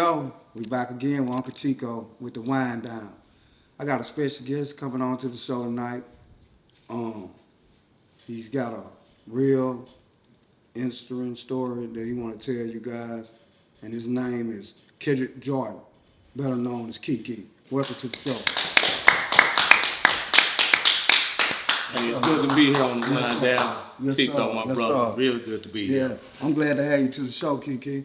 yo, we back again with Uncle Chico with the wind down. I got a special guest coming on to the show tonight. He's got a real interesting story that he want to tell you guys, and his name is Keke Jordan, better known as Kiki. Welcome to the show. Hey, it's good to be here on the line down. Yes, Chico, sir. my Yes, brother. sir. Real good to be here. Yeah, I'm glad to have you to the show, Kiki.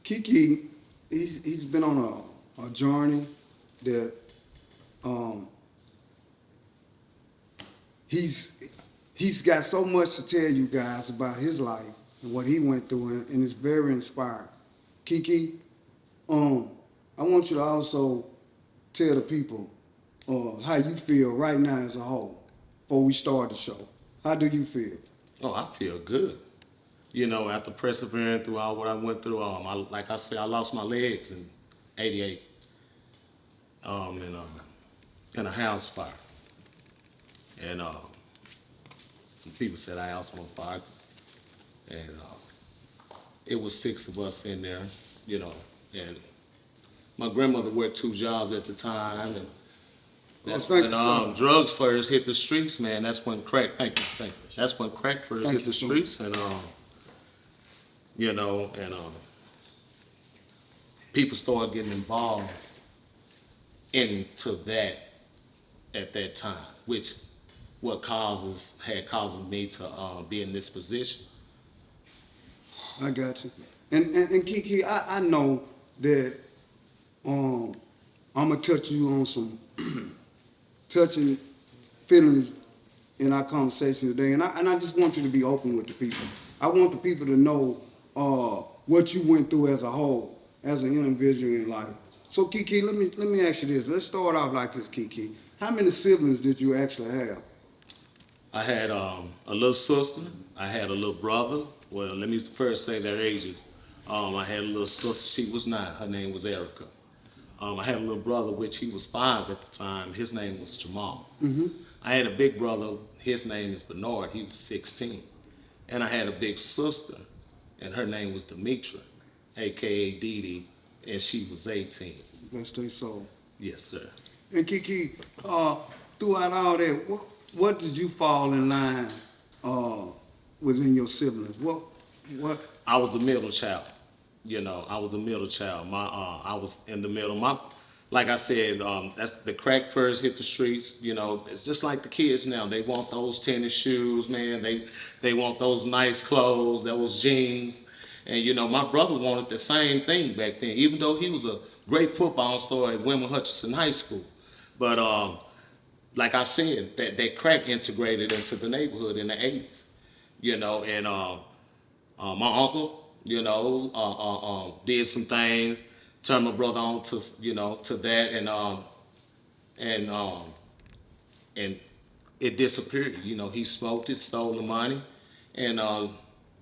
Kiki, he's been on a journey that he's got so much to tell you guys about his life and what he went through, and it's very inspiring. Kiki, I want you to also tell the people how you feel right now as a whole before we start the show. How do you feel? Oh, I feel good. You know, after persevering through all what I went through, like I said, I lost my legs in '88 in a house fire. And some people said I also on fire. And it was 6 of us in there, you know. And my grandmother worked 2 jobs at the time. And that's when drugs first hit the streets, man. That's when crack, thank you. That's when crack first hit the streets. And, you know, and people started getting involved into that at that time, which had caused me to be in this position. I got you. And Kiki, I know that I'm gonna touch you on some touching feelings in our conversation today, and I just want you to be open with the people. I want the people to know what you went through as a whole, as an individual in life. So Kiki, let me ask you this. Let's start off like this, Kiki. How many siblings did you actually have? I had a little sister. I had a little brother. Well, let me first say their ages. I had a little sister. She was 9. Her name was Erica. I had a little brother, which he was 5 at the time. His name was Jamal. Mm-hmm. I had a big brother. His name is Bernard. He was 16. And I had a big sister, and her name was Demetra, a.k.a. Dee Dee, and she was 18. Bless their soul. Yes, sir. And Kiki, throughout all that, what did you fall in line within your siblings? What? I was the middle child. You know, I was the middle child. I was in the middle. Like I said, that's the crack first hit the streets. You know, it's just like the kids now. They want those tennis shoes, man. They want those nice clothes, those jeans. And you know, my brother wanted the same thing back then, even though he was a great football star at William Hutchinson High School. But like I said, that crack integrated into the neighborhood in the 80s. You know, and my uncle, you know, did some things, turned my brother on to, you know, to that, and it disappeared. You know, he smoked it, stole the money, and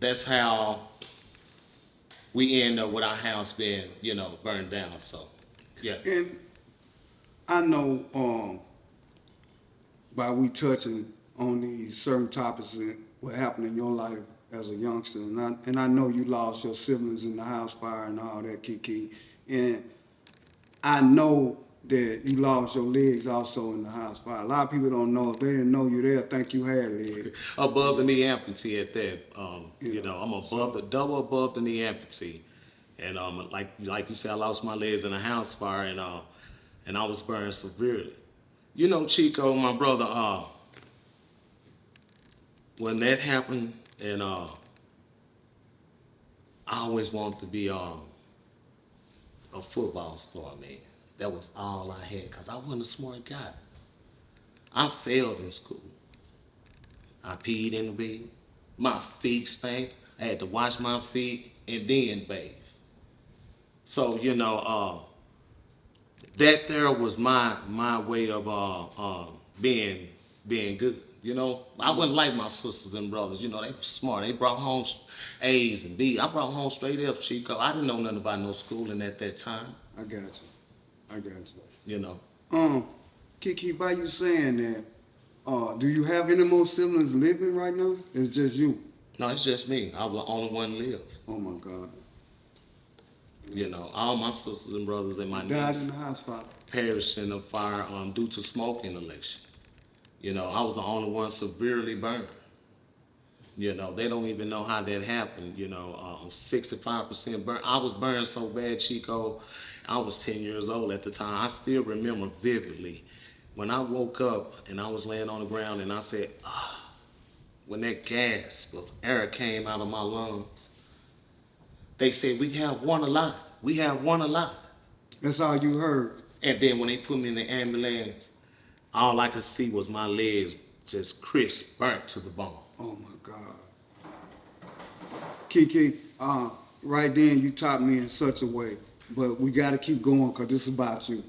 that's how we end up with our house being, you know, burned down. So, yeah. And I know by we touching on these certain topics and what happened in your life as a youngster, and I know you lost your siblings in the house fire and all that, Kiki, and I know that you lost your legs also in the house fire. A lot of people don't know. If they didn't know you, they'll think you had legs. Above the knee amputee at that. You know, I'm double above the knee amputee, and like you said, I lost my legs in a house fire, and I was burned severely. You know, Chico, my brother, when that happened, and I always wanted to be a football star, man. That was all I had, because I wasn't a smart guy. I failed in school. I peed in the bed. My feet stank. I had to wash my feet and then bathe. So, you know, that there was my way of being good. You know, I wasn't like my sisters and brothers. You know, they were smart. They brought home A's and B's. I brought home straight F, Chico. I didn't know nothing about no schooling at that time. I got you. You know. Kiki, by you saying that, do you have any more siblings living right now? It's just you. No, it's just me. I was the only one live. Oh my God. You know, all my sisters and brothers and my Died in niece the house fire. perished in a fire due to smoke inhalation. You know, I was the only one severely burned. You know, they don't even know how that happened. You know, 65% burn. I was burned so bad, Chico. I was 10 years old at the time. I still remember vividly when I woke up and I was laying on the ground and I said, ah, when that gasp of air came out of my lungs, they said, we have one alive. We have one alive. That's all you heard. And then when they put me in the ambulance, all I could see was my legs just crisp, burnt to the bone. Oh my God. Kiki, right then you taught me in such a way, but we got to keep going because this is about you.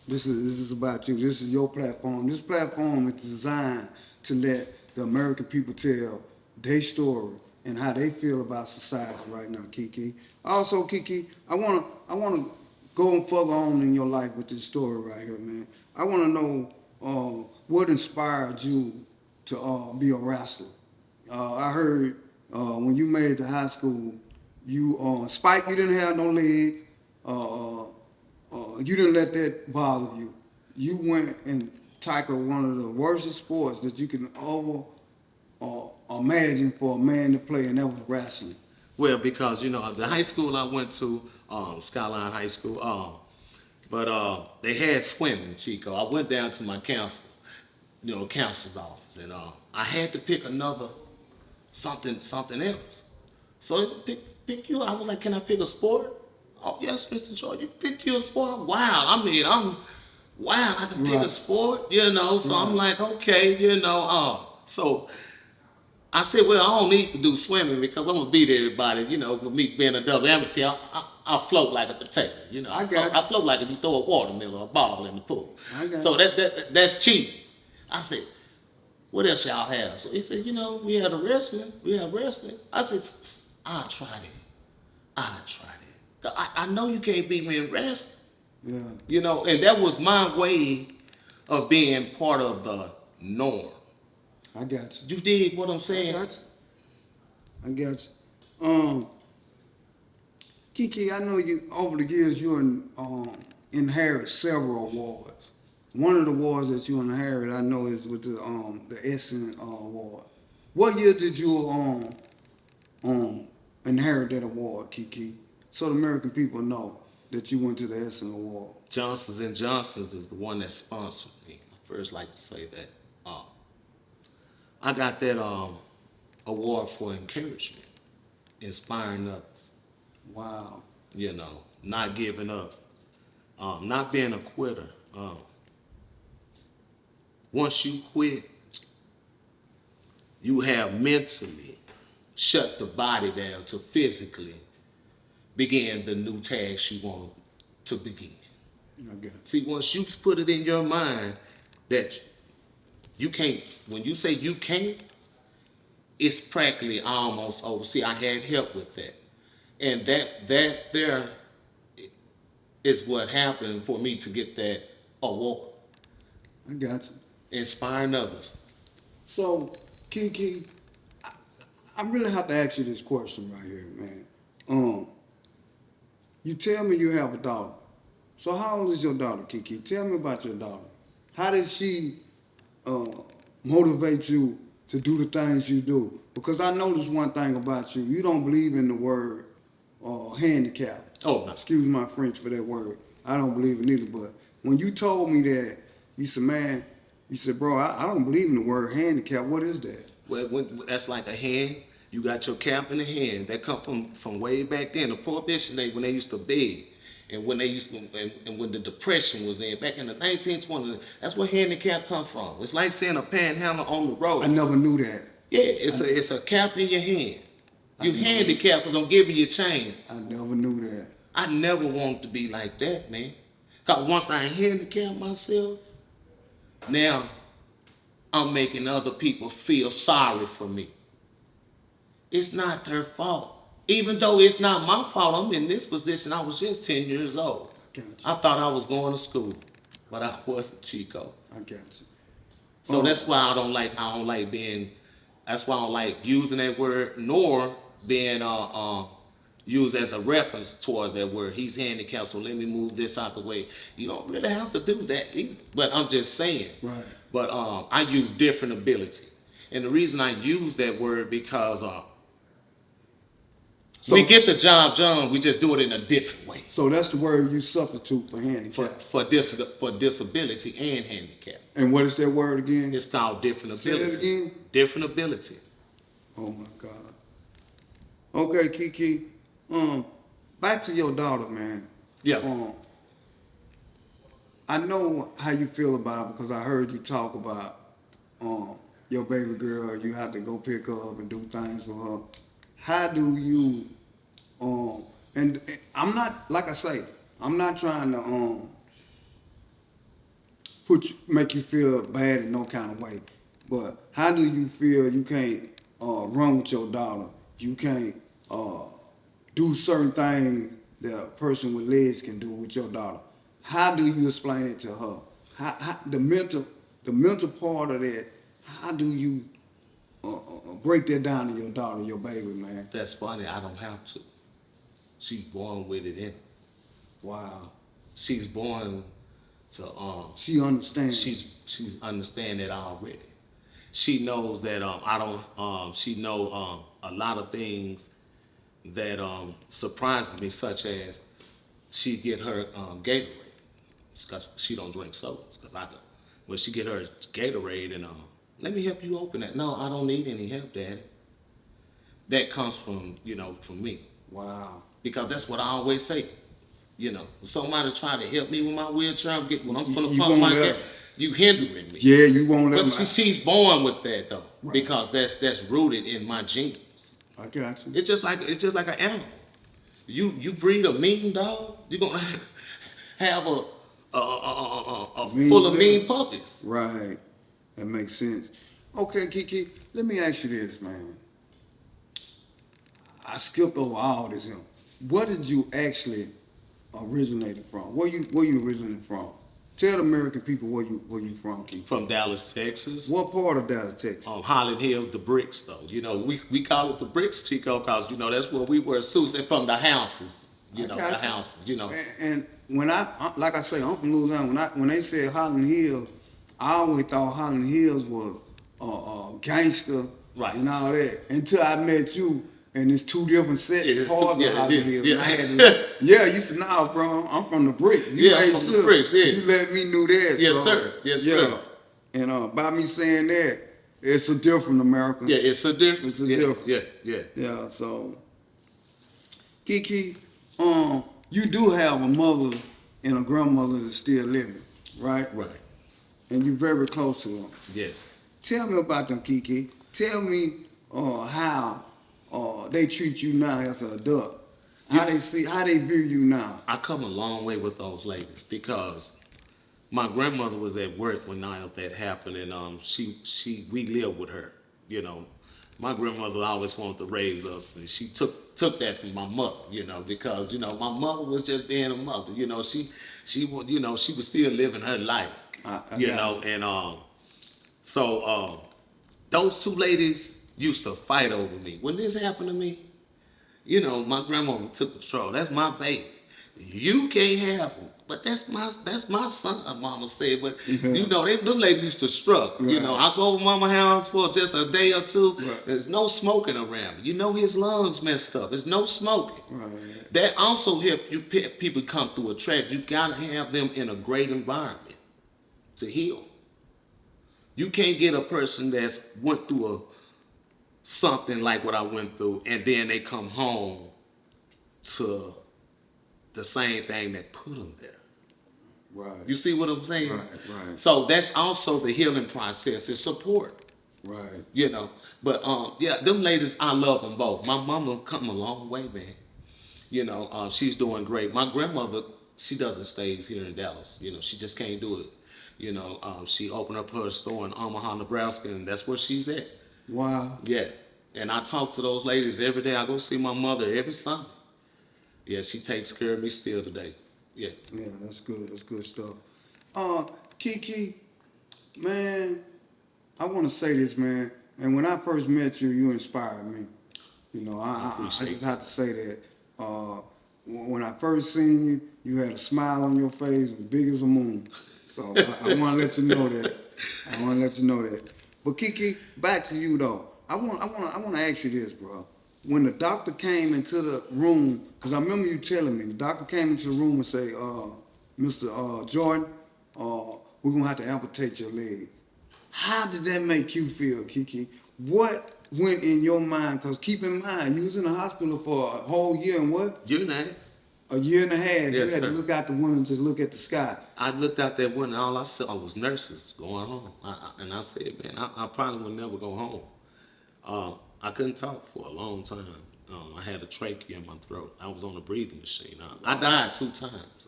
This is about you. This is your platform. This platform is designed to let the American people tell their story and how they feel about society right now, Kiki. Also, Kiki, I wanna go further on in your life with this story right here, man. I wanna know what inspired you to be a wrestler. I heard when you made it to high school, you Spike, you didn't have no leg. You didn't let that bother you. You went and tackled one of the worst sports that you can ever imagine for a man to play, and that was wrestling. Well, because, you know, the high school I went to, Skyline High School, but they had swimming, Chico. I went down to my counselor's office, and I had to pick another something else. So they pick you. I was like, can I pick a sport? Oh yes, Mr. George, you pick your sport. Wow, I can pick a sport, you know. So I'm like, okay, you know. So I said, well, I don't need to do swimming because I'm gonna beat everybody, you know. With me being a double amputee, I float like a potato, you know. I float like if you throw a watermelon or a ball in the pool. So that's cheating. I said, what else y'all have? So he said, you know, we have wrestling. I said, I'll try it. I know you can't beat me in wrestling. Yeah. You know, and that was my way of being part of the norm. I got you. You dig what I'm saying? I got you. Kiki, I know you over the years you inherit several awards. One of the awards that you inherit, I know, is with the Essence Award. What year did you inherit that award, Kiki? So the American people know that you went to the Essence Award. Johnson's & Johnson's is the one that sponsored me. I first like to say that. I got that award for encouragement, inspiring others. Wow. You know, not giving up, not being a quitter. Once you quit, you have mentally shut the body down to physically begin the new task you want to begin. Okay. See, once you put it in your mind that you can't, when you say you can't, it's practically almost over. See, I had help with that. And that there is what happened for me to get that award. I got you. Inspiring others. So, Kiki, I really have to ask you this question right here, man. You tell me you have a daughter. So how old is your daughter, Kiki? Tell me about your daughter. How did she motivate you to do the things you do? Because I noticed one thing about you. You don't believe in the word handicap. Oh, no. Excuse my French for that word. I don't believe it either. But when you told me that, you said, man, you said, bro, I don't believe in the word handicap. What is that? Well, that's like a hand. You got your cap in the hand. That come from way back then, the Prohibition days when they used to beg. And when they used to, and when the Depression was in, back in the 1920s, that's where handicap come from. It's like seeing a panhandler on the road. I never knew that. Yeah, it's a cap in your hand. You handicapped because I'm giving you change. I never knew that. I never wanted to be like that, man. Because once I handicapped myself, now I'm making other people feel sorry for me. It's not their fault. Even though it's not my fault, I'm in this position. I was just 10 years old. Gotcha. I thought I was going to school, but I wasn't, Chico. I got you. So that's why I don't like that's why I don't like using that word, nor being use as a reference towards that word. He's handicapped, so let me move this out the way. You don't really have to do that either. But I'm just saying. Right. But I use different ability. And the reason I use that word because we get the job done, we just do it in a different way. So that's the word you substitute for handicap. For disability and handicap. And what is that word again? It's called different Say ability. that again? Different ability. Oh my God. Okay, Kiki. Back to your daughter, man. Yeah. I know how you feel about it because I heard you talk about your baby girl. You have to go pick her up and do things for her. How do you? And I'm not, like I say, I'm not trying to make you feel bad in no kind of way. But how do you feel you can't run with your daughter? You can't do certain things that a person with legs can do with your daughter. How do you explain it to her? How the mental part of that? How do you break that down to your daughter, your baby, man? That's funny. I don't have to. She's born with it in her. Wow. She's born to She understands. she's understand that already. She knows that I don't she know a lot of things that surprises me, such as she get her Gatorade. Because she don't drink sodas, because I do. When she get her Gatorade and let me help you open that. No, I don't need any help, Daddy. That comes from from me. Wow. Because that's what I always say. When somebody try to help me with my wheelchair, when I'm from the You pump won't my let- gas, you hindering me. Yeah, you won't let But them. she's born with that though, Right. because that's rooted in my genes. I got you. It's just like an animal. You breed a mean dog, you're gonna have a Mean full of dog. mean puppies. Right. That makes sense. Okay, Kiki, let me ask you this, man. I skipped over all this. What did you actually originated from? Where you originated from? Tell the American people where you from, Kiki. From Dallas, Texas. What part of Dallas, Texas? Highland Hills, the bricks though. We call it the bricks, Chico, because that's where we wear suits and from the houses. I The got you. houses. And when I like I say, I'm from Louisiana. When they said Highland Hills, I always thought Highland Hills was gangster Right. and all that. Until I met you, and it's two different sets Yeah, it's parts two- of Highland yeah, Hills. yeah. And I had to, yeah, you said, "Nah, bro, I'm from the brick." You Yeah, I'm made from the sure bricks, yeah. You let me know that. Yes, so, sir. Yes, yeah. sir. And by me saying that, it's a different America. Yeah, it's a difference. It's a difference. Yeah. Yeah, so Kiki, you do have a mother and a grandmother that's still living, right? Right. And you're very close to them. Yes. Tell me about them, Kiki. Tell me how they treat you now as an adult. How they view you now. I come a long way with those ladies because my grandmother was at work when all of that happened, and we lived with her. My grandmother always wanted to raise us, and she took that from my mother. Because my mother was just being a mother. She was still living her life. So those two ladies used to fight over me. When this happened to me, my grandmama took control. That's my baby. You can't have him. But that's my son, Mama said. But them ladies used to struggle. Right. I go over Mama's house for just a day or two. Right. There's no smoking around me. His lungs messed up. There's no smoking. Right. That also help people come through a track. You gotta have them in a great environment to heal. You can't get a person that's went through something like what I went through, and then they come home to the same thing that put them there. Right. You see what I'm saying? Right. So that's also the healing process. It's support. Right. But them ladies, I love them both. My mama come a long way, man. She's doing great. My grandmother, she doesn't stay here in Dallas. She just can't do it. She opened up her store in Omaha, Nebraska, and that's where she's at. Wow. Yeah. And I talk to those ladies every day. I go see my mother every Sunday. Yeah, she takes care of me still today. Yeah. Yeah, that's good. That's good stuff. Kiki, man, I want to say this, man. And when I first met you, you inspired me. I appreciate just have to say that. When I first seen you, you had a smile on your face as big as a moon. So I want to let you know that. I want to let you know that. But Kiki, back to you though. I want to ask you this, bro. When the doctor came into the room, because I remember you telling me, the doctor came into the room and say, Mr. Jordan, we're gonna have to amputate your leg. How did that make you feel, Kiki? What went in your mind? Because keep in mind, you was in the hospital for a whole year and what? Year and a half. A year and a half. Yes, You had sir. to look out the window and just look at the sky. I looked out that window, all I saw was nurses going home. And I said, man, I probably would never go home. I couldn't talk for a long time. I had a trachea in my throat. I was on a breathing machine. I died 2 times.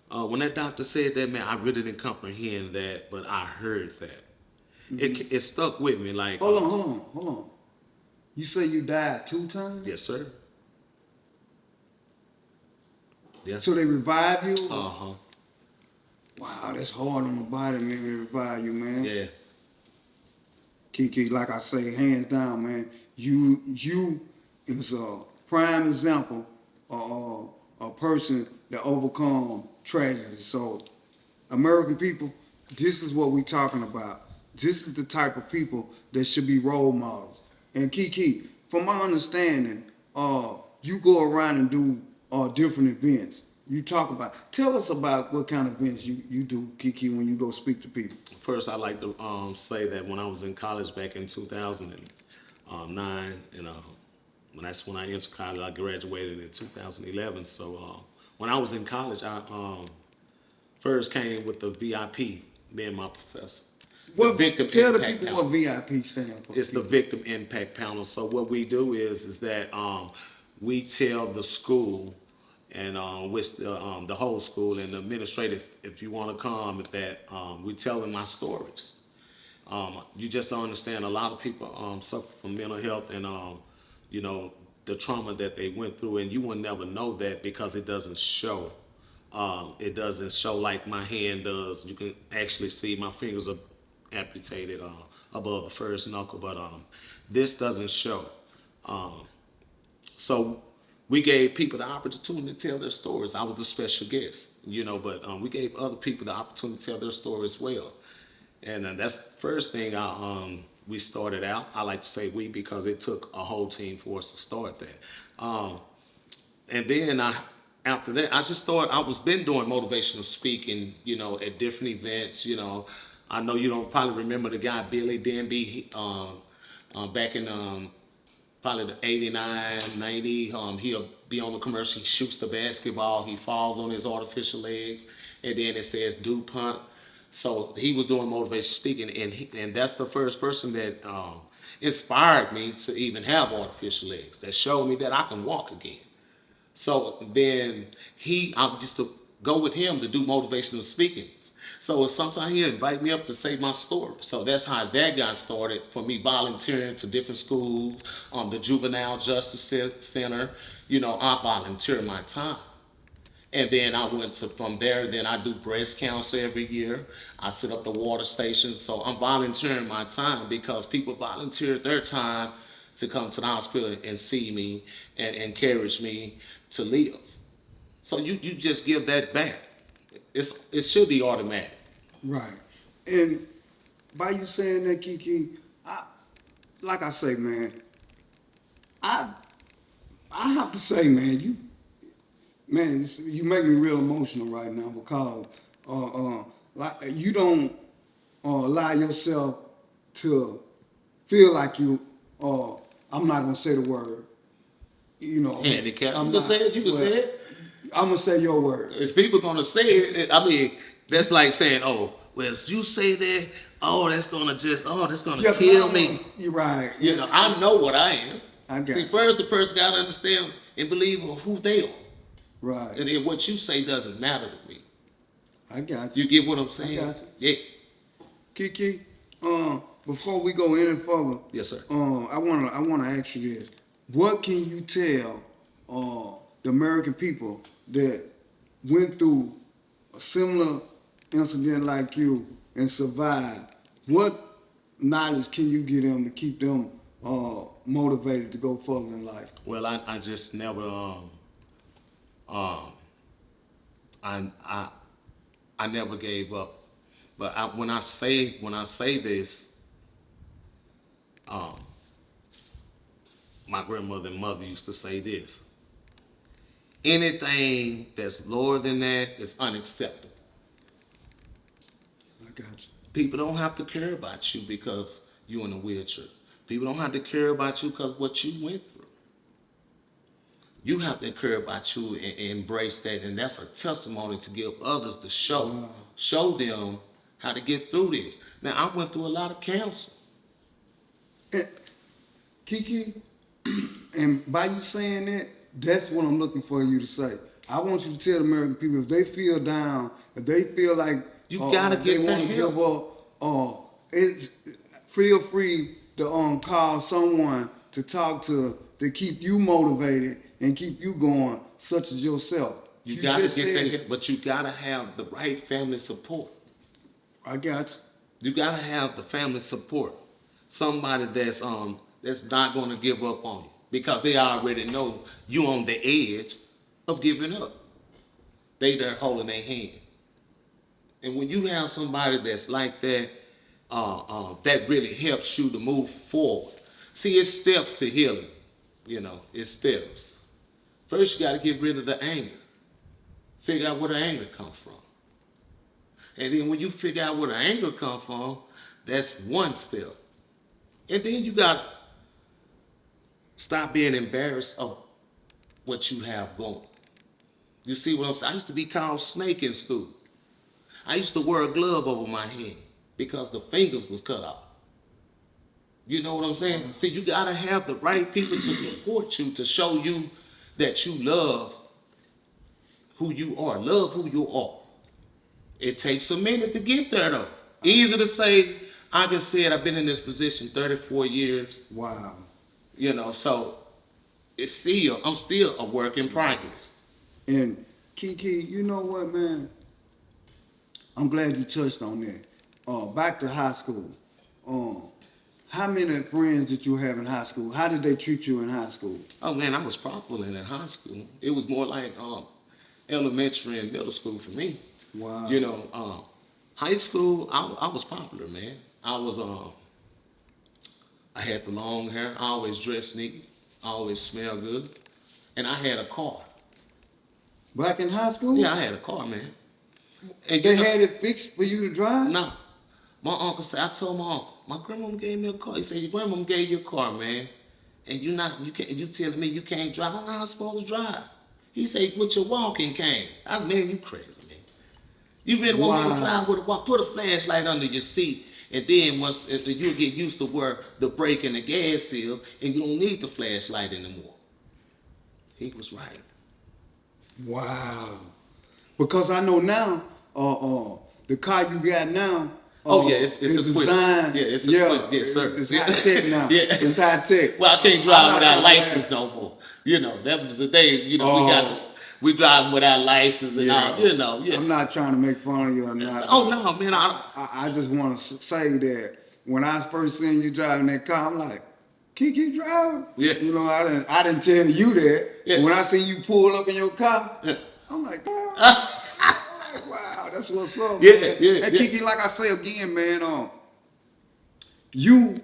When that doctor said that, man, I really didn't comprehend that, but I heard that. It stuck with me. Like, Hold on. You say you died 2 times? yes, sir. Yes. So they revive you? Uh-huh. Wow, that's hard on the body, man, to revive you, man. Yeah. Kiki, like I say, hands down, man, you is a prime example of a person that overcome tragedy. So, American people, this is what we talking about. This is the type of people that should be role models. And Kiki, from my understanding, you go around and do different events. You talk about. Tell us about what kind of events you do, Kiki, when you go speak to people. First, I'd like to say that when I was in college back in 2009, and that's when I entered college. I graduated in 2011. So when I was in college, I first came with the VIP, me and my professor. What, Victim tell the Impact people Panel. what VIP stands for. It's the Victim Impact Panel. So what we do is that we tell the school and which the whole school and the administrative, if you want to come, we tell them my stories. You just don't understand. A lot of people suffer from mental health and you know, the trauma that they went through, and you will never know that because it doesn't show. It doesn't show like my hand does. You can actually see my fingers are amputated above the first knuckle, but this doesn't show. So we gave people the opportunity to tell their stories. I was the special guest, you know, but we gave other people the opportunity to tell their story as well. And that's the first thing we started out. I like to say we because it took a whole team for us to start that. And then after that, I was been doing motivational speaking, you know, at different events, you know. I know you don't probably remember the guy, Billy Denby, back in probably the 89, 90, he'll be on the commercial, he shoots the basketball, he falls on his artificial legs, and then it says do punt. So he was doing motivational speaking, and that's the first person that inspired me to even have artificial legs, that showed me that I can walk again. So then I used to go with him to do motivational speaking. So sometimes he'd invite me up to say my story. So that's how that got started for me volunteering to different schools, the Juvenile Justice Center. You know, I volunteer my time. And then I went from there, then I do breast cancer every year. I set up the water stations. So I'm volunteering my time because people volunteered their time to come to the hospital and see me and encourage me to live. So you just give that back. It should be automatic. Right. And by you saying that, Kiki, like I say, man, I have to say, man, you make me real emotional right now because like you don't allow yourself to feel like you. I'm not gonna say the word. You know, Handicap. You can say it. You can say it. I'm gonna say your word. If people gonna say it, I mean, that's like saying, "Oh, well, if you say that, that's gonna kill me." You're right. You know, I know what I am. I got See, you. first the person gotta understand and believe who they are. Right. And then what you say doesn't matter to me. I got you. You get what I'm saying? I got you. Yeah. Kiki, before we go any further, Yes, sir. I wanna ask you this: what can you tell the American people that went through a similar incident like you and survived? What knowledge can you give them to keep them motivated to go further in life? Well, I just never um I I never gave up. But when I say this, um, my grandmother and mother used to say this: anything that's lower than that is unacceptable. I got you. People don't have to care about you because you're in a wheelchair. People don't have to care about you because what you went through. You have to care about you and embrace that, and that's a testimony to give others to show them how to get through this. Now, I went through a lot of cancer. And Kiki, and by you saying that, that's what I'm looking for you to say. I want you to tell the American people if they feel down, if they feel like You gotta they get that want to help. give up, it's feel free to call someone to talk to keep you motivated and keep you going, such as yourself. You gotta just get said that it. help, but you gotta have the right family support. I got you. You gotta have the family support. Somebody that's not gonna give up on you because they already know you on the edge of giving up. They there holding their hand. And when you have somebody that's like that, that really helps you to move forward. See, it's steps to healing. You know, it's steps. First, you got to get rid of the anger. Figure out where the anger comes from. And then when you figure out where the anger comes from, that's one step. And then you got to stop being embarrassed of what you have going. You see what I'm saying? I used to be called Snake in school. I used to wear a glove over my head because the fingers was cut off. You know what I'm saying? See, you gotta have the right people to support you, to show you that you love who you are. Love who you are. It takes a minute to get there though. Easy to say, I can say it, I've been in this position 34 years. Wow. You know, so I'm still a work in progress. And Kiki, you know what, man? I'm glad you touched on that. Back to high school. How many friends did you have in high school? How did they treat you in high school? Oh man, I was popular in high school. It was more like elementary and middle school for me. Wow. You know, high school, I was popular, man. I had the long hair. I always dressed neat. I always smelled good. And I had a car. Back in high school? Yeah, I had a car, man. And They had it fixed for you to drive? No. My uncle said, I told my uncle, my grandmama gave me a car. He said, your grandmama gave you a car, man. And you telling me you can't drive? How am I supposed to drive? He said, with your walking cane. I said, man, you crazy, man. You really want me to drive with a walk? Put a flashlight under your seat, and then you'll get used to where the brake and the gas is, and you don't need the flashlight anymore. He was right. Wow. Because I know now, the car you got now, Oh yeah, it's equipped. designed. Yeah, it's equipped. Yes, sir. It's high tech now. Yeah. It's high tech. Well, I can't drive without license no more. You know, that was the day. You know, we driving without license and all. You know, yeah. I'm not trying to make fun of you or not. Oh no, man. I just want to say that when I first seen you driving that car, I'm like, Kiki driving? Yeah. You know, I didn't tell you that. Yeah. When I seen you pull up in your car, Yeah. I'm like, wow, that's what's up, Yeah, man. yeah, And yeah. Kiki, like I say again, man, you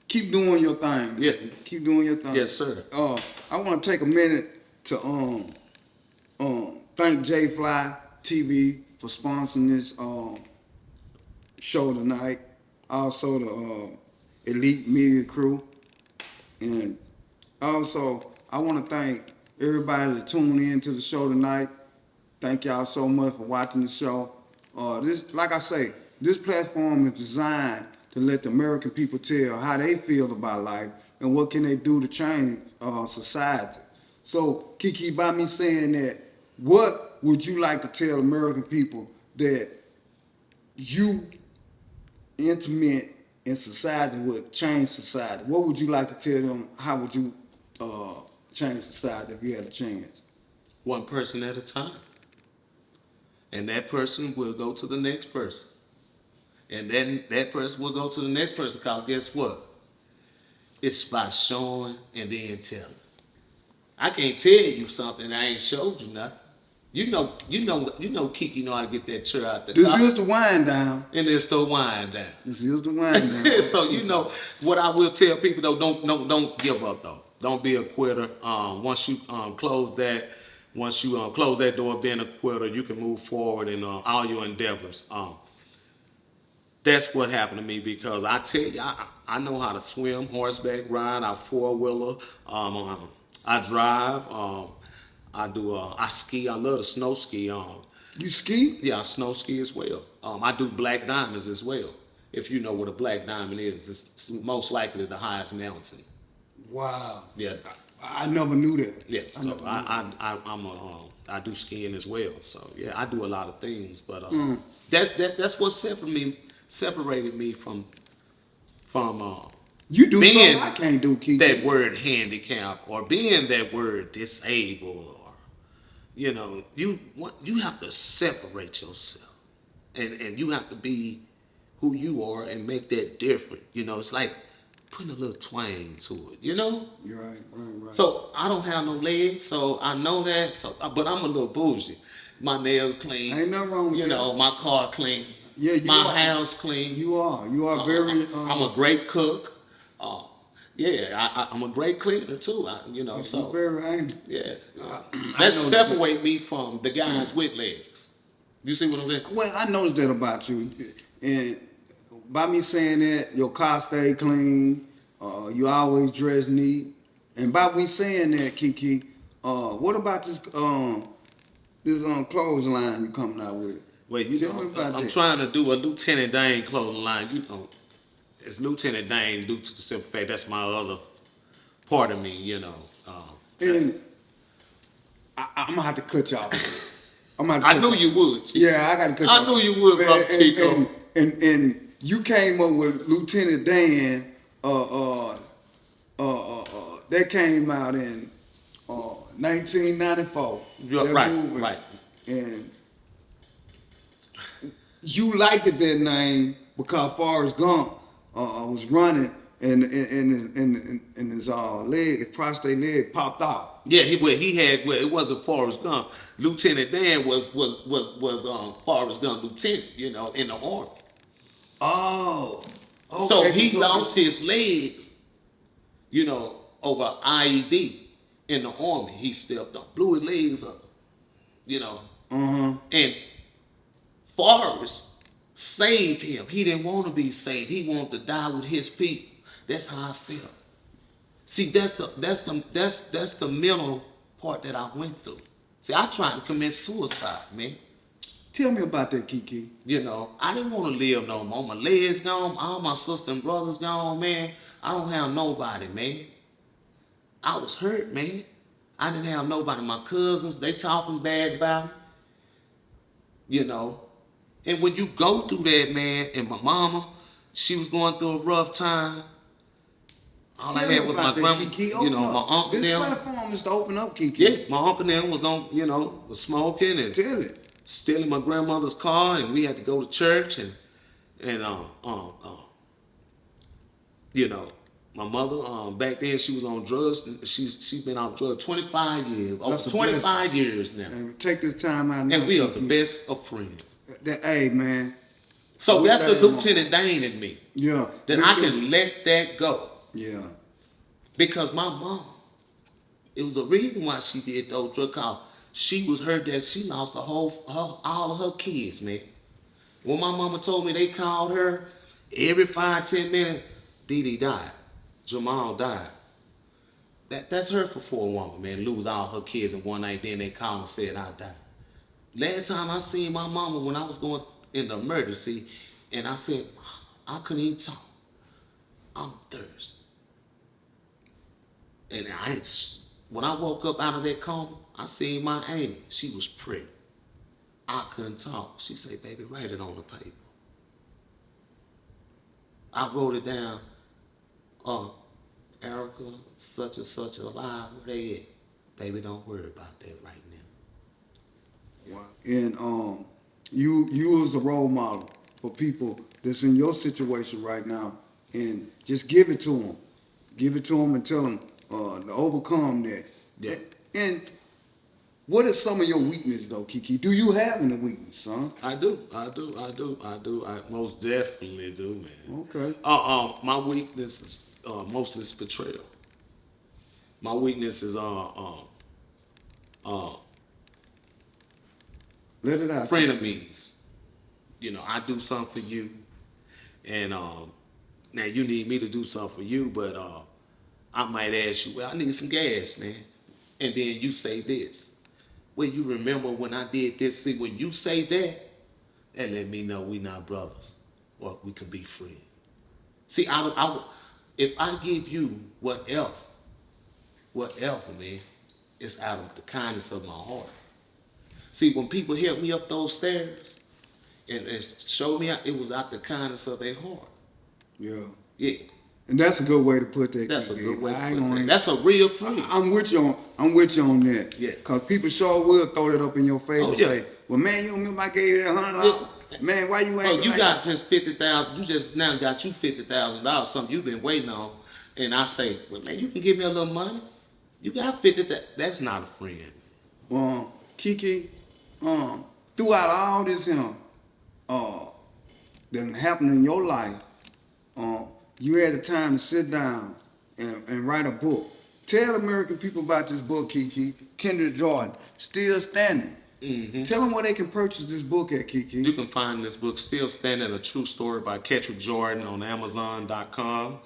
keep doing your thing. Yeah. Keep doing your thing. Yes, sir. I want to take a minute to thank J Fly TV for sponsoring this show tonight. Also the Elite Media Crew, and also I want to thank everybody that tuned in to the show tonight. Thank y'all so much for watching the show. Like I say, this platform is designed to let the American people tell how they feel about life and what can they do to change society. So, Kiki, by me saying that, what would you like to tell American people that you intimate in society would change society? What would you like to tell them? How would you change society if you had a chance? One person at a time. And that person will go to the next person. And then that person will go to the next person, because guess what? It's by showing and then telling. I can't tell you something I ain't showed you nothing. Kiki know how to get that chair out the This car. is the wind down. And it's the wind down. This is the wind down. So what I will tell people though, don't give up though. Don't be a quitter. Once you close that door, being a quitter, you can move forward in all your endeavors. That's what happened to me because I tell you, I know how to swim, horseback ride, I 4-wheeler, I drive, I ski, I love to snow ski. You ski? Yeah, I snow ski as well. I do black diamonds as well. If you know what a black diamond is, it's most likely the highest mountain. Wow. Yeah. I never knew that. Yeah, so I do skiing as well. So yeah, I do a lot of things, but that's what separated me from You do being something I can't do, Kiki. that word handicap or being that word disabled or you have to separate yourself and you have to be who you are and make that different. It's like putting a little twang to it. You're right. So I don't have no legs, so I know that. So, but I'm a little bougie. My nails clean. Ain't nothing wrong with that. My car clean. Yeah, my house clean. You are very. I'm a great cook. I'm a great cleaner too. So very angry. yeah. That separate me from the guys with legs. You see what I'm saying? Well, I noticed that about you, and by me saying that, your car stay clean. You always dress neat, and by me saying that, Kiki, what about this clothesline you coming out with? Well, I'm that. trying to do a Lieutenant Dane clothing line. It's Lieutenant Dane due to the simple fact that's my other part of me, And I'm gonna have to cut y'all. I knew you would. Yeah, I gotta cut y'all. I knew you would, Brother Chico. And you came up with Lieutenant Dan. That came out in 1994. Right. And you liked it, that name because Forrest Gump was running and his his prostate leg popped out. Yeah, it wasn't Forrest Gump. Lieutenant Dan was Forrest Gump lieutenant, in the army. Oh. Okay. So he lost his legs, over IED in the army. He stepped up, blew his legs up, And Forrest saved him. He didn't want to be saved. He wanted to die with his people. That's how I felt. See, that's the mental part that I went through. See, I tried to commit suicide, man. Tell me about that, Kiki. I didn't want to live no more. My legs gone, all my sister and brothers gone, man. I don't have nobody, man. I was hurt, man. I didn't have nobody. My cousins, they talking bad about me. And when you go through that, man, and my mama, she was going through a rough time. All I had was my grandma, my uncle This them. platform is to open up, Kiki. Yeah, my uncle them was on, was smoking and Tell it. stealing my grandmother's car, and we had to go to church, and my mother, back then she was on drugs. She's been on drugs 25 years, over 25 years now. And take this time out now. And we are the best of friends. Hey, man. So that's the Lieutenant Dane in me. Yeah. That I can let that go. Yeah. Because my mom, it was a reason why she did those drug calls. She was hurt that she lost all of her kids, man. When my mama told me they called her every 5-10 minutes, Dee Dee died. Jamal died. That's hurtful for a woman, man, lose all her kids in one night, then they called and said I died. Last time I seen my mama when I was going in the emergency, and I said, I couldn't even talk. I'm thirsty. And when I woke up out of that coma, I seen my Amy. She was pretty. I couldn't talk. She said, baby, write it on the paper. I wrote it down. Erica, such and such alive, where they at? Baby, don't worry about that right now. Wow. And you was a role model for people that's in your situation right now, and just give it to them. Give it to them and tell them to overcome that. Yeah. And what is some of your weaknesses though, Kiki? Do you have any weakness, son? I do. I most definitely do, man. Okay. My weakness is mostly is betrayal. My weakness is Let it out. frenemies. You know, I do something for you, and now you need me to do something for you, but I might ask you, well, I need some gas, man, and then you say this. Well, you remember when I did this? See, when you say that, that let me know we not brothers, or we could be friends. See, if I give you whatever, man, it's out of the kindness of my heart. See, when people help me up those stairs and show me it was out the kindness of their heart. Yeah. Yeah, And that's a good way to put that. that's a Kiki. good way to I ain't put gonna- that. That's a real friend. I'm with you on that. Yeah. Cause people sure will throw that up in your face Oh, and yeah. say, "Well, man, you don't remember I gave you that $100? Man, why you ain't?" Oh, you like got just 50,000. You just now got you $50,000. Something you've been waiting on, and I say, well, man, you can give me a little money. You got 50. That's not a friend. Kiki, throughout all this that happened in your life, you had the time to sit down and write a book. Tell American people about this book, Kiki. Kendrick Jordan, Still Standing. Mm-hmm. Tell them where they can purchase this book at, Kiki. You can find this book, Still Standing, A True Story by Kendrick Jordan on Amazon.com.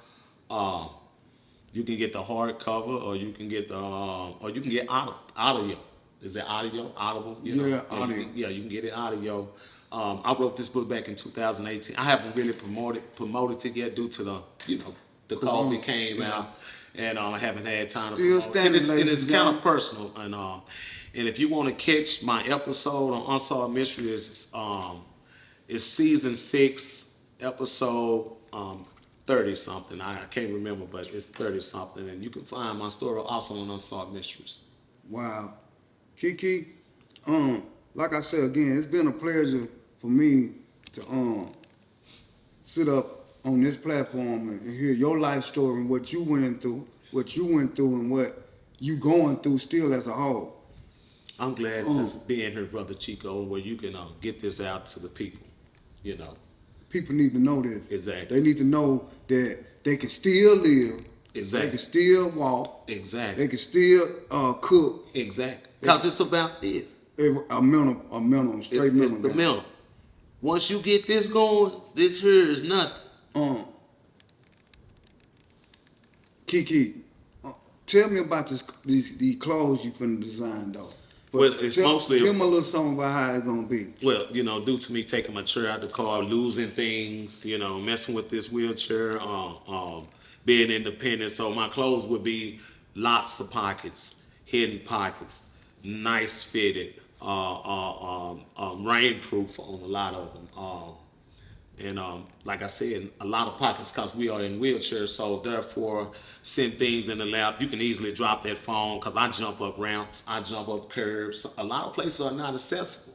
You can get the hardcover, or you can get audio. Is it audio? Audible? You know? Yeah, audio. You can get it audio. I wrote this book back in 2018. I haven't really promoted it yet due to the coffee came out, and I haven't had time to Still promote it. standing, And ladies it's and kind of gentlemen. personal. And if you want to catch my episode on Unsolved Mysteries, it's season 6, episode 30 something. I can't remember, but it's 30 something. And you can find my story also on Unsolved Mysteries. Wow. Kiki, like I said again, it's been a pleasure for me to sit up on this platform and hear your life story and what you went through, and what you going through still as a whole. I'm glad to being here, Brother Chico, where you can get this out to the people, you know. People need to know this. Exactly. They need to know that they can still live. Exactly. They can still walk. Exactly. They can still cook. Exactly. Because it's about this. A mental, straight It's mental. the mental. Once you get this going, this here is nothing. Kiki, tell me about these clothes you finna design though. Well, it's mostly- Give me a little something about how it's gonna be. Well, due to me taking my chair out the car, losing things, messing with this wheelchair, being independent. So my clothes would be lots of pockets, hidden pockets, nice fitted, rainproof on a lot of them. And like I said, a lot of pockets because we are in wheelchairs. So therefore, send things in the lap. You can easily drop that phone because I jump up ramps, I jump up curbs. A lot of places are not accessible.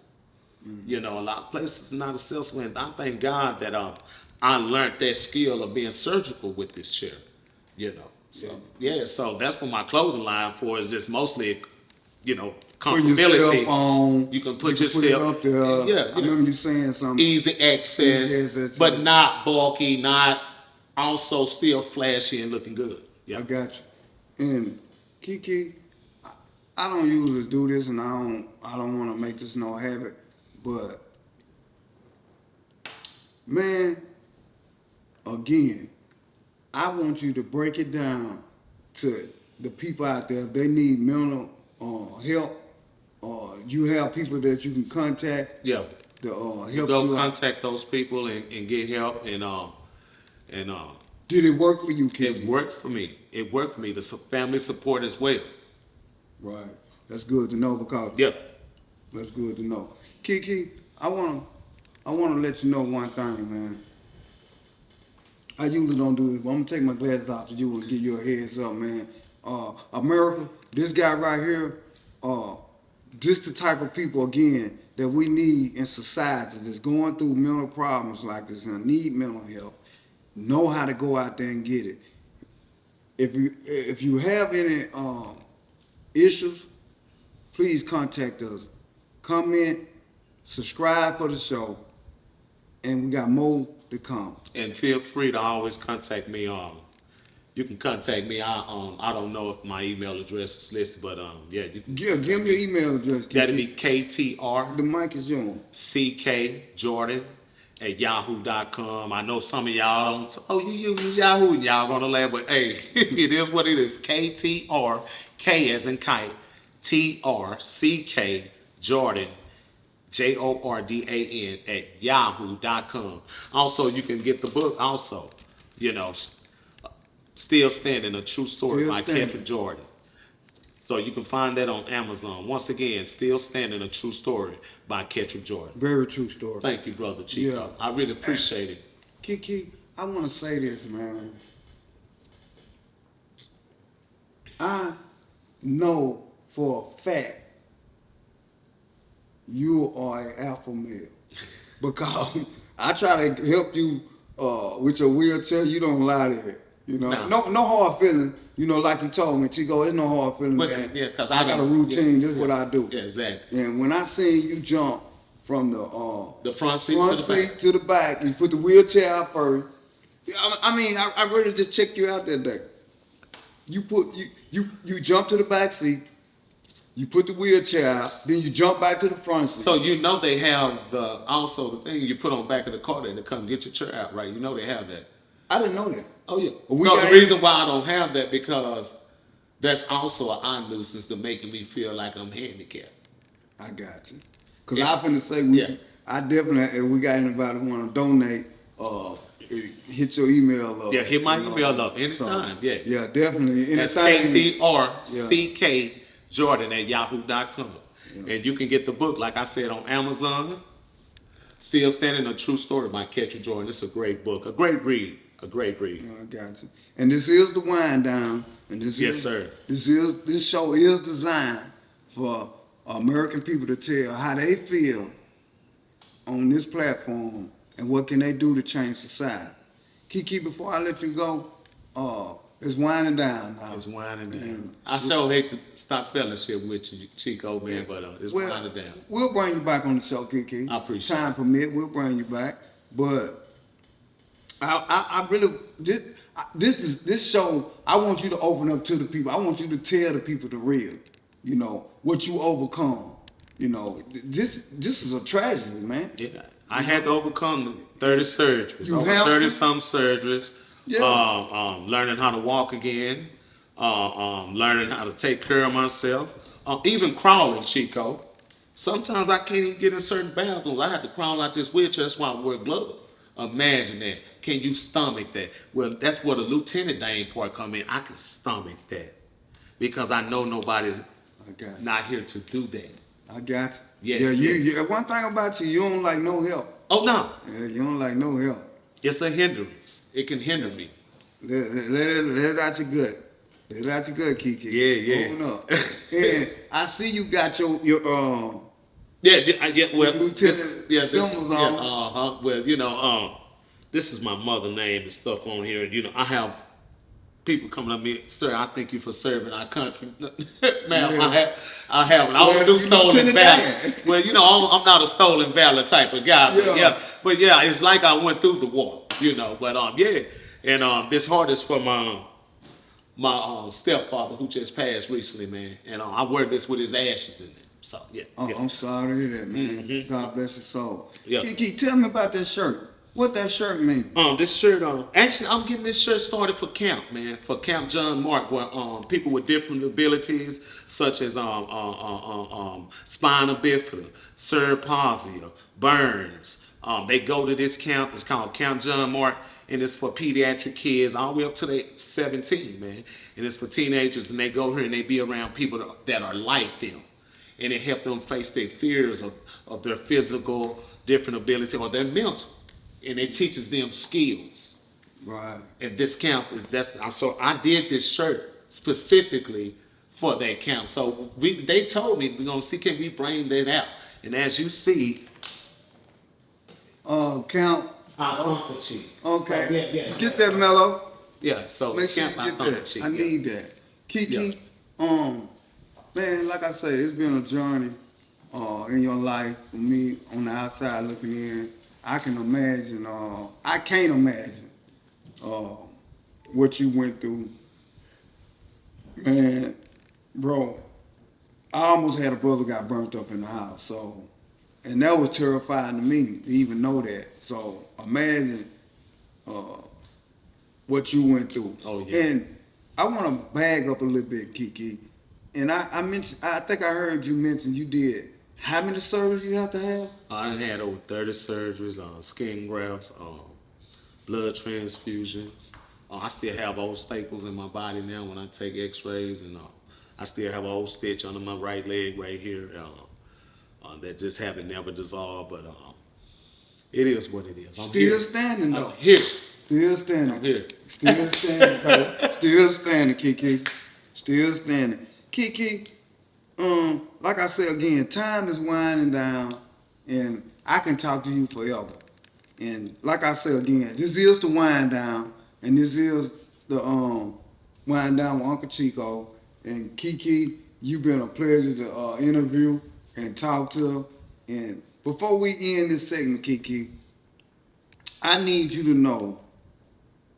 A lot of places are not accessible. And I thank God that I learned that skill of being surgical with this chair. So that's what my clothing line for is just mostly, Put your comfortability. cell phone. You can put Put it yourself up there. Yeah, I remember you saying something. easy access, Easy access, but yeah. not bulky, not also still flashy and looking good. Yeah. I got you. And Kiki, I don't usually do this, and I don't want to make this no habit, but man, again, I want you to break it down to the people out there. If they need mental help, you have people that you can contact Yeah. to help You go you out. contact those people and get help and Did it work for you, Kiki? it worked for me. It worked for me. The family support as well. Right. That's good to know because Yeah. that's good to know. Kiki, I wanna let you know one thing, man. I usually don't do this, but I'm gonna take my glasses off to you and give you a heads up, man. America, this guy right here, this the type of people again that we need in society that's going through mental problems like this and need mental help. Know how to go out there and get it. if you have any issues, please contact us. Comment, subscribe for the show, and we got more to come. And feel free to always contact me. You can contact me. I don't know if my email address is listed, but yeah, you can. Yeah, give me your email address. That'd be KTR. The mic is yours. CK Jordan at yahoo.com. I know some of y'all don't. Oh, you use Yahoo. Y'all gonna laugh, but hey, it is what it is. KTR, K as in kite, TRCK Jordan, JORDAN at yahoo.com. Also, you can get the book. Also, Still Standing, a true story by Kendrick Jordan. So you can find that on Amazon. Once again, Still Standing, a true story by Kendrick Jordan. Very true story. Thank you, brother Chico. Yeah. I really appreciate it. Kiki, I want to say this, man. I know for a fact you are an alpha male because I try to help you with your wheelchair. You don't lie to it. No hard feelings. Like you told me, Chico, there's no hard feelings. But, yeah, because I got a routine. This is what I do. Yeah, exactly. And when I seen you jump from the front seat to the back, you put the wheelchair out first. I really just checked you out that day. You jump to the back seat. You put the wheelchair out, then you jump back to the front seat. So they have the thing you put on the back of the car there to come get your chair out, right? They have that. I didn't know that. Oh yeah. So the reason why I don't have that because that's also an eye nuisance to making me feel like I'm handicapped. I got you. Cause I finna say I definitely if we got anybody want to donate, hit your email up. Yeah, hit my email up anytime. So, yeah, definitely. That's KTRCK Jordan at yahoo.com. Yeah. And you can get the book, like I said, on Amazon. Still Standing, a true story by Kendrick Jordan. It's a great book, a great read. A great read. I got you. And this is the wind down. And sir. This show is designed for American people to tell how they feel on this platform and what can they do to change society. Kiki, before I let you go, it's winding down now. It's winding down. I sure hate to stop fellowship with you, Chico, man, but it's winding down. We'll bring you back on the show, Kiki. I appreciate it. Time permit, we'll bring you back. But I really this show. I want you to open up to the people. I want you to tell the people the real. What you overcome. This is a tragedy, man. Yeah, I had to overcome 30 surgeries. You over 30-some surgeries. Yeah. Learning how to walk again. Learning how to take care of myself. Even crawling, Chico. Sometimes I can't even get in certain bathrooms. I had to crawl out this wheelchair. That's why I wear gloves. Imagine that. Can you stomach that? Well, that's where the Lieutenant Dane part come in. I can stomach that because I know nobody's not here to do that. I got you. Yes. One thing about you don't like no help. Oh no. Yeah, you don't like no help. It's a hindrance. It can hinder me. Let it out your gut. Let it out your gut, Kiki. Yeah. Open up. And I see you got your Well, this is my mother name and stuff on here. I have people coming up to me, sir, I thank you for serving our country. Ma'am, yeah. I haven't. I don't do stolen valor. Well, I'm not a stolen valor type of guy. But it's like I went through the war, But And this heart is for my stepfather who just passed recently, man. And I wear this with his ashes in it. So, I'm sorry to hear that, man. Mm-hmm. God bless your soul. Yeah. Kiki, tell me about that shirt. What that shirt mean? This shirt, actually, I'm getting this shirt started for camp, man. For Camp John Mark, where people with different abilities, such as spinal bifida, cerebral palsy, burns. They go to this camp. It's called Camp John Mark, and it's for pediatric kids all the way up to they 17, man. And it's for teenagers, and they go here and they be around people that are like them. And it helps them face their fears of their physical different abilities or their mental. And it teaches them skills. Right. And this camp so I did this shirt specifically for that camp. So they told me we're gonna see can we bring that out. And as you see, camp. Uncle Chief. Okay. So, Get that mellow. Yeah, so Make sure you Scamp, I get thought that. chick, I yeah. need that. Kiki, Yeah. man, like I say, it's been a journey in your life for me on the outside looking in. I can imagine, I can't imagine uh, what you went through. Man, bro, I almost had a brother got burnt up in the house, so, and that was terrifying to me to even know that. So imagine uh, what you went through. Oh, yeah. And I want to bag up a little bit, Kiki. And I mentioned, I think I heard you mention you did how many surgeries you have to have? I done had over 30 surgeries, skin grafts, blood transfusions. I still have old staples in my body now when I take x-rays, and I still have an old stitch under my right leg right here that just haven't never dissolved, but it is what it is. I'm Still here. standing though. I'm here. Still standing. I'm here. Still standing, bro. Still standing, Kiki. Still standing. Kiki, like I said again, time is winding down, and I can talk to you forever. And like I said again, this is the wind down, and this is the wind down with Uncle Chico. And Kiki, you've been a pleasure to interview and talk to. And before we end this segment, Kiki, I need you to know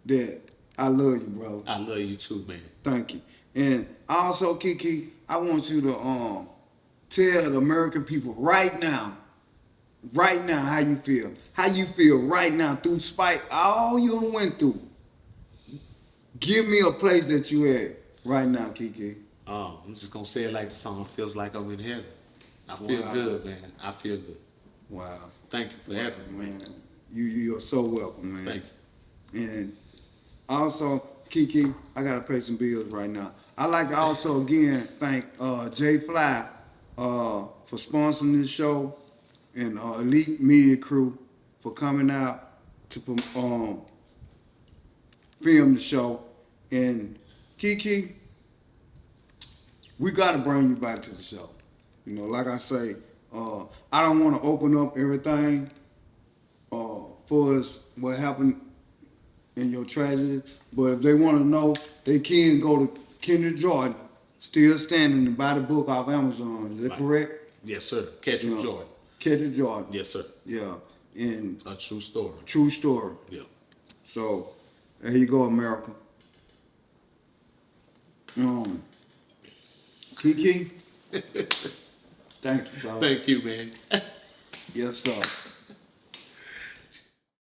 that I love you, brother. I love you too, man. Thank you. And also, Kiki, I want you to tell the American people right now how you feel. How you feel right now through spite all you went through. Give me a place that you at right now, Kiki. I'm just gonna say it like the song feels like I'm in heaven. I feel Wow. good, man. I feel good. Wow. Thank you for having me. Man, you're so welcome, man. Thank you. And also, Kiki, I gotta pay some bills right now. I'd like to also again thank Jay Fly for sponsoring this show, and Elite Media Crew for coming out to film the show. And Kiki, we gotta bring you back to the show. You know, like I say, I don't want to open up everything for us what happened in your tragedy, but if they want to know, they can go to Kendra Jordan, Still Standing, and buy the book off Amazon. Is that Right. correct? Yes, sir. Catch you, Jordan. Kendra Jordan. Yes, sir. Yeah, and A true story. true story. Yeah. So there you go, America. Kiki, thank you, brother. Thank you, man. Yes, sir.